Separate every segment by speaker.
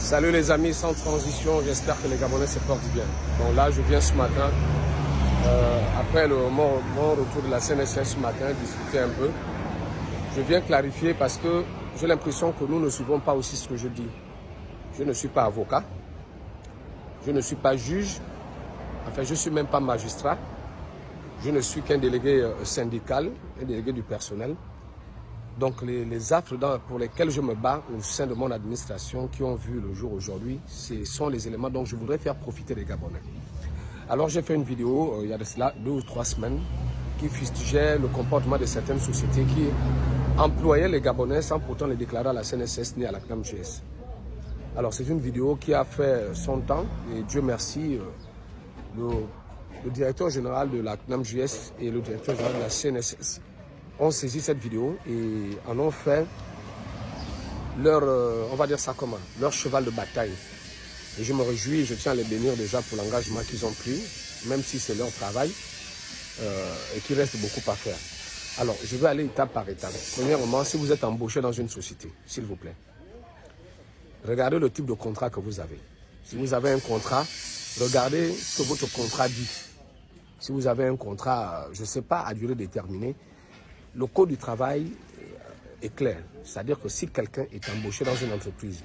Speaker 1: Salut les amis, sans transition, j'espère que les Gabonais se portent bien. Bon là, je viens ce matin, après mon retour de la CNSS ce matin, discuter un peu. Je viens clarifier parce que j'ai l'impression que nous ne suivons pas aussi ce que je dis. Je ne suis pas avocat, je ne suis pas juge, enfin je ne suis même pas magistrat. Je ne suis qu'un délégué syndical, un délégué du personnel. Donc les affres pour lesquels je me bats au sein de mon administration qui ont vu le jour aujourd'hui, ce sont les éléments dont je voudrais faire profiter les Gabonais. Alors j'ai fait une vidéo il y a de cela 2 ou 3 semaines qui fustigeait le comportement de certaines sociétés qui employaient les Gabonais sans pourtant les déclarer à la CNSS ni à la CNAMJS. Alors c'est une vidéo qui a fait son temps et Dieu merci, le directeur général de la CNAMJS et le directeur général de la CNSS ont saisi cette vidéo et en ont fait leur, on va dire ça comment, leur cheval de bataille. Et je me réjouis, je tiens à les bénir déjà pour l'engagement qu'ils ont pris, même si c'est leur travail et qu'il reste beaucoup à faire. Alors, je vais aller étape par étape. Premièrement, si vous êtes embauché dans une société, s'il vous plaît, regardez le type de contrat que vous avez. Si vous avez un contrat, regardez ce que votre contrat dit. Si vous avez un contrat, je ne sais pas, à durée déterminée, le code du travail est clair. C'est-à-dire que si quelqu'un est embauché dans une entreprise,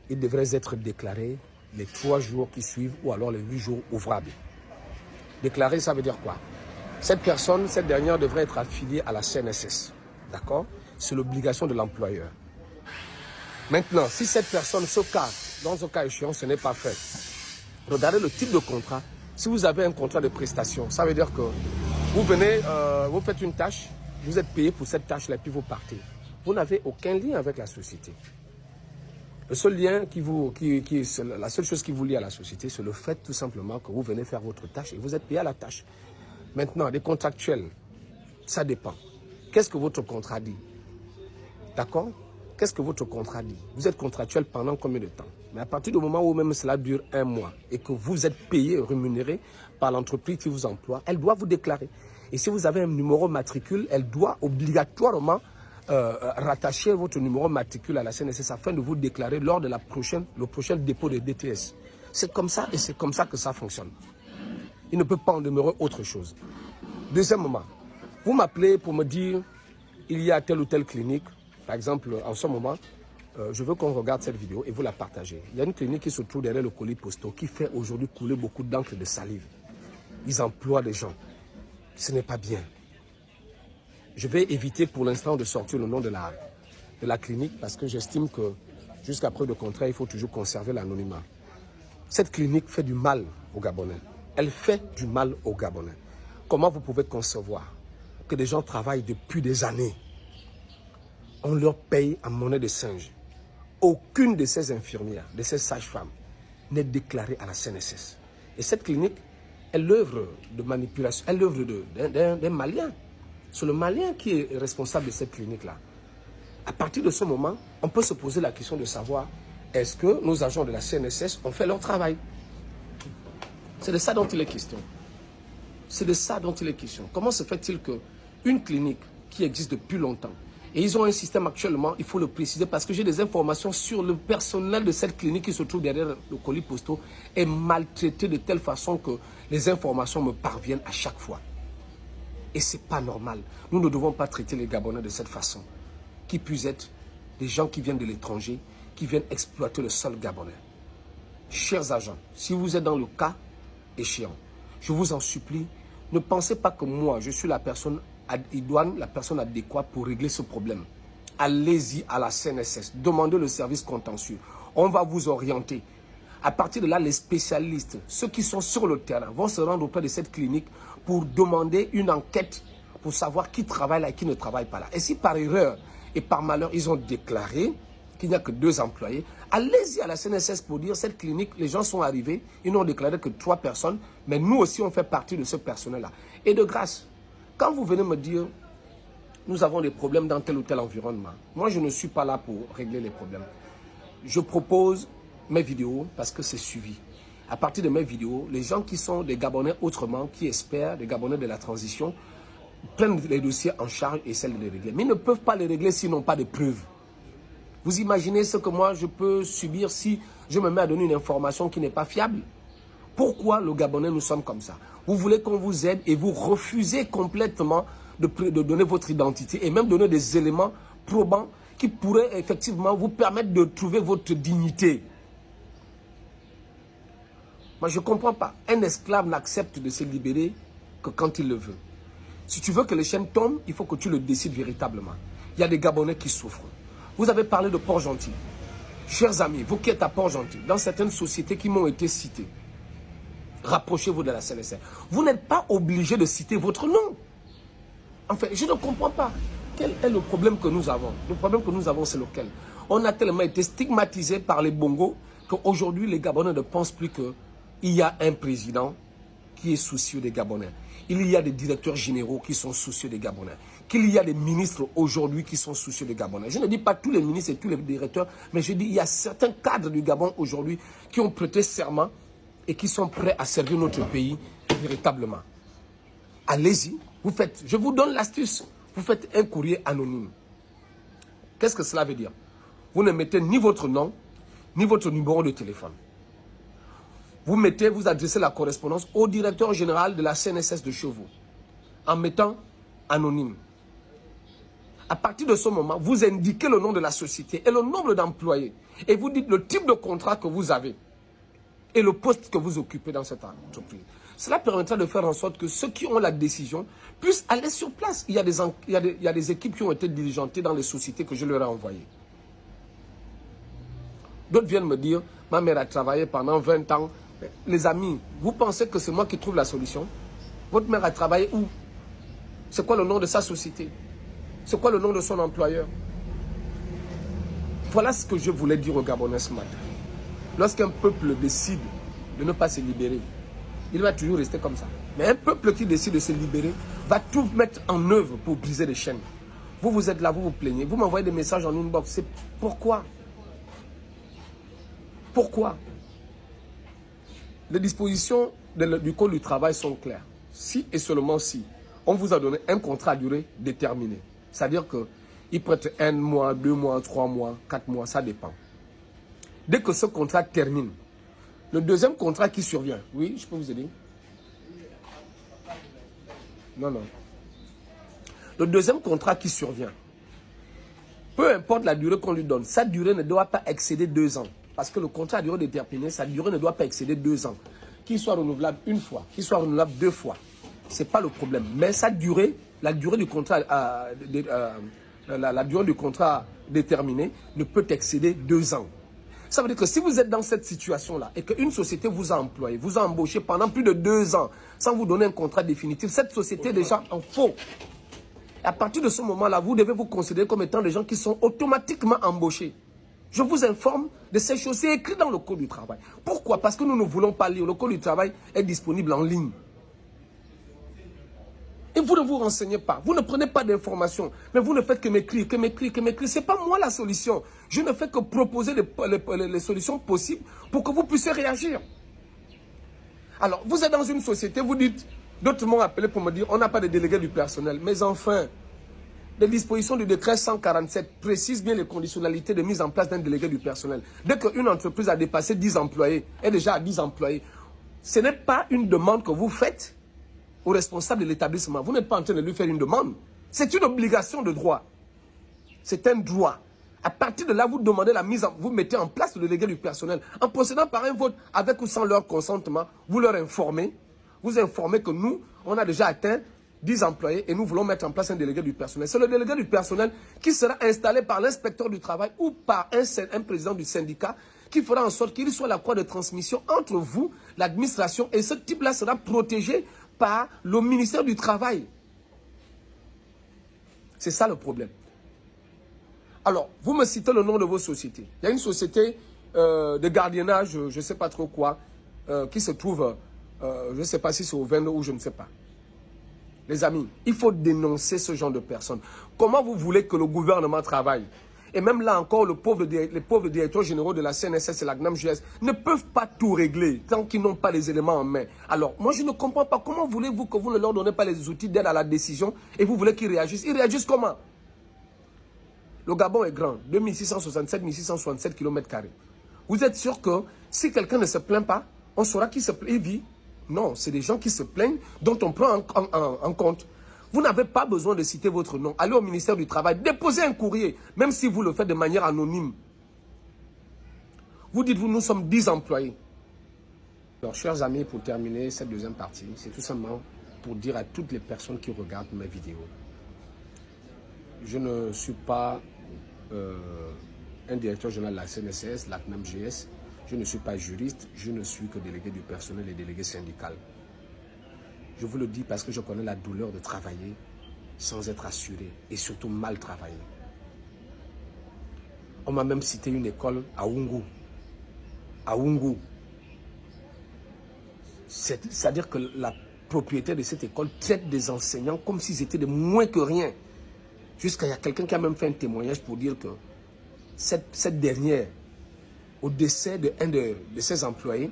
Speaker 1: il devrait être déclaré les 3 jours qui suivent ou alors les 8 jours ouvrables. Déclaré, ça veut dire quoi? Cette personne, cette dernière devrait être affiliée à la CNSS. D'accord? C'est l'obligation de l'employeur. Maintenant, si cette personne se casse, dans ce cas échéant, ce n'est pas fait. Regardez le type de contrat. Si vous avez un contrat de prestation, ça veut dire que vous venez, vous faites une tâche, vous êtes payé pour cette tâche-là, puis vous partez. Vous n'avez aucun lien avec la société. Le seul lien la seule chose qui vous lie à la société, c'est le fait tout simplement que vous venez faire votre tâche et vous êtes payé à la tâche. Maintenant, les contractuels, ça dépend. Qu'est-ce que votre contrat dit? D'accord? Qu'est-ce que votre contrat dit? Vous êtes contractuel pendant combien de temps? Mais à partir du moment où même cela dure 1 mois et que vous êtes payé, rémunéré par l'entreprise qui vous emploie, elle doit vous déclarer. Et si vous avez un numéro matricule, elle doit obligatoirement rattacher votre numéro matricule à la CNSS afin de vous déclarer lors de le prochain dépôt de DTS. C'est comme ça et c'est comme ça que ça fonctionne. Il ne peut pas en demeurer autre chose. Deuxièmement, vous m'appelez pour me dire il y a telle ou telle clinique. Par exemple, en ce moment, je veux qu'on regarde cette vidéo et vous la partagez. Il y a une clinique qui se trouve derrière le colis postaux qui fait aujourd'hui couler beaucoup d'encre et de salive. Ils emploient des gens. Ce n'est pas bien. Je vais éviter pour l'instant de sortir le nom de la clinique parce que j'estime que jusqu'à preuve de contraire, il faut toujours conserver l'anonymat. Cette clinique fait du mal aux Gabonais. Elle fait du mal aux Gabonais. Comment vous pouvez concevoir que des gens travaillent depuis des années? On leur paye en monnaie de singe. Aucune de ces infirmières, de ces sages-femmes n'est déclarée à la CNSS. Et cette clinique, elle œuvre de manipulation, elle œuvre d'un Malien. C'est le Malien qui est responsable de cette clinique-là. À partir de ce moment, on peut se poser la question de savoir est-ce que nos agents de la CNSS ont fait leur travail? C'est de ça dont il est question. C'est de ça dont il est question. Comment se fait-il qu'une clinique qui existe depuis longtemps, et ils ont un système actuellement, il faut le préciser, parce que j'ai des informations sur le personnel de cette clinique qui se trouve derrière le colis postaux, est maltraité de telle façon que les informations me parviennent à chaque fois. Et ce n'est pas normal. Nous ne devons pas traiter les Gabonais de cette façon. Qui puisse être des gens qui viennent de l'étranger, qui viennent exploiter le sol gabonais. Chers agents, si vous êtes dans le cas échéant, je vous en supplie, ne pensez pas que moi, je suis la personne idoine, la personne adéquate pour régler ce problème. Allez-y à la CNSS, demandez le service contentieux. On va vous orienter. À partir de là, les spécialistes, ceux qui sont sur le terrain, vont se rendre auprès de cette clinique pour demander une enquête pour savoir qui travaille là et qui ne travaille pas là. Et si par erreur et par malheur, ils ont déclaré qu'il n'y a que 2 employés, allez-y à la CNSS pour dire cette clinique, les gens sont arrivés, ils n'ont déclaré que 3 personnes, mais nous aussi on fait partie de ce personnel-là. Et de grâce, quand vous venez me dire nous avons des problèmes dans tel ou tel environnement, moi je ne suis pas là pour régler les problèmes. Je propose mes vidéos parce que c'est suivi. À partir de mes vidéos, les gens qui sont des Gabonais autrement, qui espèrent, des Gabonais de la transition, prennent les dossiers en charge et essaient de les régler. Mais ils ne peuvent pas les régler s'ils n'ont pas de preuves.
Speaker 2: Vous imaginez ce que moi je peux subir si je me mets à donner une information qui n'est pas fiable? Pourquoi le Gabonais, nous sommes comme ça? Vous voulez qu'on vous aide et vous refusez complètement de donner votre identité et même donner des éléments probants qui pourraient effectivement vous permettre de trouver votre dignité. Moi, je ne comprends pas. Un esclave n'accepte de se libérer que quand il le veut. Si tu veux que les chaînes tombent, il faut que tu le décides véritablement. Il y a des Gabonais qui souffrent. Vous avez parlé de Port-Gentil. Chers amis, vous qui êtes à Port-Gentil, dans certaines sociétés qui m'ont été citées, rapprochez-vous de la CNSS. Vous n'êtes pas obligé de citer votre nom. Enfin, je ne comprends pas. Quel est le problème que nous avons? Le problème que nous avons, c'est lequel? On a tellement été stigmatisés par les bongos qu'aujourd'hui, les Gabonais ne pensent plus qu'il y a un président qui est soucieux des Gabonais. Il y a des directeurs généraux qui sont soucieux des Gabonais. Qu'il y a des ministres aujourd'hui qui sont soucieux des Gabonais. Je ne dis pas tous les ministres et tous les directeurs, mais je dis qu'il y a certains cadres du Gabon aujourd'hui qui ont prêté serment et qui sont prêts à servir notre pays véritablement. Allez-y, vous faites, je vous donne l'astuce, vous faites un courrier anonyme. Qu'est-ce que cela veut dire? Vous ne mettez ni votre nom, ni votre numéro de téléphone. Vous adressez la correspondance au directeur général de la CNSS de Chevaux, en mettant anonyme. À partir de ce moment, vous indiquez le nom de la société et le nombre d'employés. Et vous dites le type de contrat que vous avez et le poste que vous occupez dans cette entreprise. Cela permettra de faire en sorte que ceux qui ont la décision puissent aller sur place. Il y a des équipes qui ont été diligentées dans les sociétés que je leur ai envoyées. D'autres viennent me dire, ma mère a travaillé pendant 20 ans. Les amis, vous pensez que c'est moi qui trouve la solution? Votre mère a travaillé où? C'est quoi le nom de sa société? C'est quoi le nom de son employeur? Voilà ce que je voulais dire aux Gabonais ce matin. Lorsqu'un peuple décide de ne pas se libérer, il va toujours rester comme ça. Mais un peuple qui décide de se libérer va tout mettre en œuvre pour briser les chaînes. Vous êtes là, vous vous plaignez. Vous m'envoyez des messages en inbox. C'est pourquoi? Pourquoi? Les dispositions du Code du travail sont claires. Si et seulement si on vous a donné un contrat à durée déterminée, c'est-à-dire qu'il peut être 1 mois, 2 mois, 3 mois, 4 mois, ça dépend. Dès que ce contrat termine, le deuxième contrat qui survient, oui, je peux vous aider? Non, non. Le deuxième contrat qui survient, peu importe la durée qu'on lui donne, sa durée ne doit pas excéder 2 ans. Parce que le contrat à durée déterminée, sa durée ne doit pas excéder 2 ans. Qu'il soit renouvelable 1 fois, qu'il soit renouvelable 2 fois. Ce n'est pas le problème. Mais sa durée, la durée du contrat, la durée du contrat déterminé ne peut excéder 2 ans. Ça veut dire que si vous êtes dans cette situation-là et qu'une société vous a employé, vous a embauché pendant plus de 2 ans sans vous donner un contrat définitif, cette société est déjà en faux. Et à partir de ce moment-là, vous devez vous considérer comme étant des gens qui sont automatiquement embauchés. Je vous informe de ces choses, c'est écrit dans le Code du travail. Pourquoi? Parce que nous ne voulons pas lire. Le Code du travail est disponible en ligne. Et vous ne vous renseignez pas, vous ne prenez pas d'informations, mais vous ne faites que m'écrire, que m'écrire, que m'écrire. Ce n'est pas moi la solution. Je ne fais que proposer les solutions possibles pour que vous puissiez réagir. Alors, vous êtes dans une société, vous dites, d'autres m'ont appelé pour me dire, on n'a pas de délégué du personnel. Mais enfin, les dispositions du décret 147 précisent bien les conditionnalités de mise en place d'un délégué du personnel. Dès qu'une entreprise a dépassé 10 employés, est déjà à 10 employés, ce n'est pas une demande que vous faites au responsable de l'établissement. Vous n'êtes pas en train de lui faire une demande. C'est une obligation de droit. C'est un droit. À partir de là, vous demandez vous mettez en place le délégué du personnel. En procédant par un vote avec ou sans leur consentement, vous leur informez. Vous informez que nous, on a déjà atteint 10 employés et nous voulons mettre en place un délégué du personnel. C'est le délégué du personnel qui sera installé par l'inspecteur du travail ou par un président du syndicat qui fera en sorte qu'il soit la croix de transmission entre vous, l'administration, et ce type-là sera protégé par le ministère du Travail. C'est ça le problème. Alors, vous me citez le nom de vos sociétés. Il y a une société de gardiennage, je ne sais pas trop quoi, qui se trouve, je ne sais pas si c'est au 22 ou je ne sais pas. Les amis, il faut dénoncer ce genre de personnes. Comment vous voulez que le gouvernement travaille? Et même là encore, les pauvres directeurs généraux de la CNSS et la GNAM-JS ne peuvent pas tout régler tant qu'ils n'ont pas les éléments en main. Alors, moi je ne comprends pas. Comment voulez-vous que vous ne leur donnez pas les outils d'aide à la décision et vous voulez qu'ils réagissent? Ils réagissent comment? Le Gabon est grand, 2667 km². Vous êtes sûr que si quelqu'un ne se plaint pas, on saura qui se plaint? Non, c'est des gens qui se plaignent, dont on prend en compte. Vous n'avez pas besoin de citer votre nom. Allez au ministère du Travail, déposez un courrier, même si vous le faites de manière anonyme. Vous dites-vous, nous sommes 10 employés. Alors, chers amis, pour terminer cette deuxième partie, c'est tout simplement pour dire à toutes les personnes qui regardent mes vidéos. Je ne suis pas un directeur général de la CNSS, la CNAMGS. Je ne suis pas juriste, je ne suis que délégué du personnel et délégué syndical. Je vous le dis parce que je connais la douleur de travailler sans être assuré et surtout mal travailler. On m'a même cité une école à Oungou. À Oungou. C'est-à-dire que la propriétaire de cette école traite des enseignants comme s'ils étaient de moins que rien. Jusqu'à il y a quelqu'un qui a même fait un témoignage pour dire que cette dernière, au décès d'un de ses employés,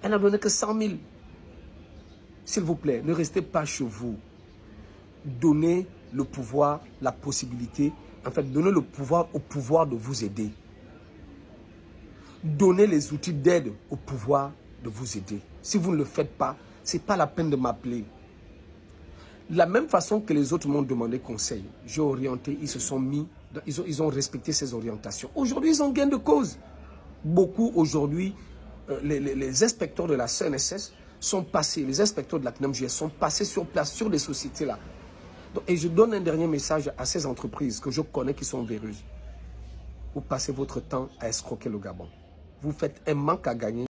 Speaker 2: elle n'a donné que 100 000. S'il vous plaît, ne restez pas chez vous. Donnez le pouvoir, la possibilité, en fait, donnez le pouvoir au pouvoir de vous aider. Donnez les outils d'aide au pouvoir de vous aider. Si vous ne le faites pas, ce n'est pas la peine de m'appeler. De la même façon que les autres m'ont demandé conseil, j'ai orienté, ils se sont mis, ils ont respecté ces orientations. Aujourd'hui, ils ont gain de cause. Beaucoup aujourd'hui, les inspecteurs de la CNSS sont passés, les inspecteurs de la CNAMGS sont passés sur place, sur les sociétés-là. Et je donne un dernier message à ces entreprises que je connais qui sont véreuses. Vous passez votre temps à escroquer le Gabon. Vous faites un manque à gagner.